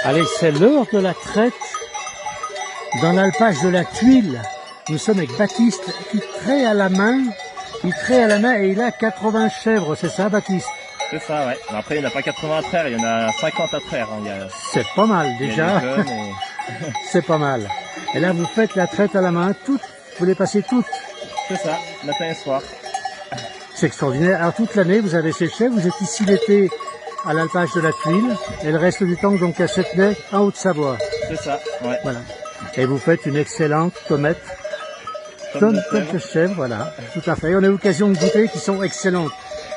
Allez, c'est l'heure de la traite dans l'alpage de la Tuile. Nous sommes avec Baptiste qui traite à la main. Il traite à la main et il a 80 chèvres, c'est ça Baptiste? C'est ça, ouais. Après, il n'y en a pas 80 à traire, il y en a 50 à traire. Hein. C'est pas mal déjà. C'est pas mal. Et là, vous faites la traite à la main, toutes, vous les passez toutes. C'est ça, matin et soir. C'est extraordinaire. Alors toute l'année, vous avez ces chèvres, vous êtes ici l'été à l'alpage de la Tuile, et le reste du temps donc à Châtenay, en Haute-Savoie. C'est ça, ouais. Voilà. Et vous faites une excellente tomate. Comme de chèvre, voilà, tout à fait. On a l'occasion de goûter qui sont excellentes.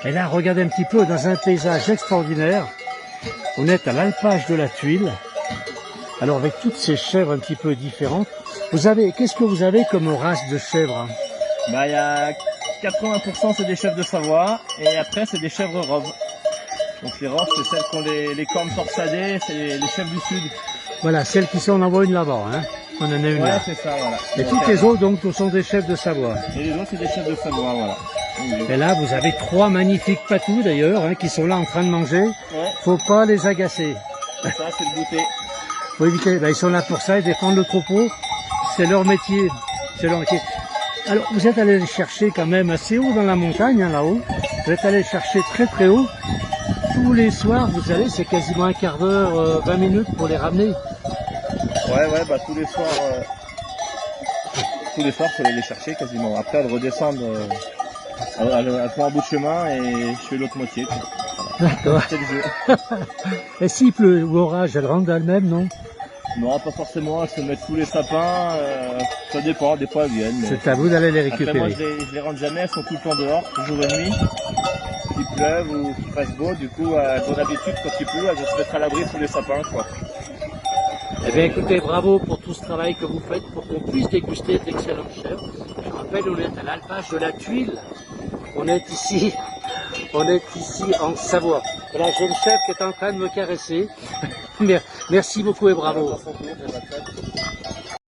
Et là, regardez un petit peu dans un paysage extraordinaire. On est à l'alpage de la Tuile. Alors avec toutes ces chèvres un petit peu différentes, vous avez, qu'est-ce que vous avez comme race de chèvres? Bah, il y a 80% c'est des chèvres de Savoie, et après c'est des chèvres roves. Donc les roves, c'est celles qui ont les cornes torsadées, c'est les chèvres du sud. Voilà, celles qui sont, on en voit une là-bas, hein. On en a une là. Ouais, c'est ça, voilà. Et toutes les autres, donc, sont des chèvres de Savoie. Et les autres, c'est des chèvres de Savoie, voilà. Et là, vous avez 3 magnifiques patous, d'ailleurs, hein, qui sont là en train de manger. Ouais. Faut pas les agacer. Ça, c'est le goûter. Faut éviter, ben, ils sont là pour ça, ils défendent le troupeau. C'est leur métier. C'est leur métier. Alors, vous êtes allé les chercher quand même assez haut dans la montagne, hein, là-haut. Vous êtes allé les chercher très très haut. Tous les soirs, vous allez, c'est quasiment un quart d'heure, 20 minutes pour les ramener. Ouais, bah tous les soirs, faut aller les chercher quasiment. Après, elles redescendent, elles font un bout de chemin et je fais l'autre moitié. D'accord. C'est le jeu. Et s'il pleut ou orage, elles rentrent d'elles-mêmes, non? Non, pas forcément, elles se mettent sous les sapins, ça dépend, des fois elles viennent. C'est à vous d'aller les Après, récupérer. moi, je les rentre jamais, elles sont tout le temps dehors, jour et nuit. Qu'il pleuve ou qu'il fasse beau, du coup, elles ont l'habitude, quand il pleut, elles vont se mettre à l'abri sous les sapins, quoi. Eh bien écoutez, bravo pour tout ce travail que vous faites pour qu'on puisse déguster d'excellentes chèvres. Je rappelle, on est à l'alpage de la Tuile. On est ici en Savoie. Et là, j'ai une chèvre qui est en train de me caresser. Merci beaucoup et bravo.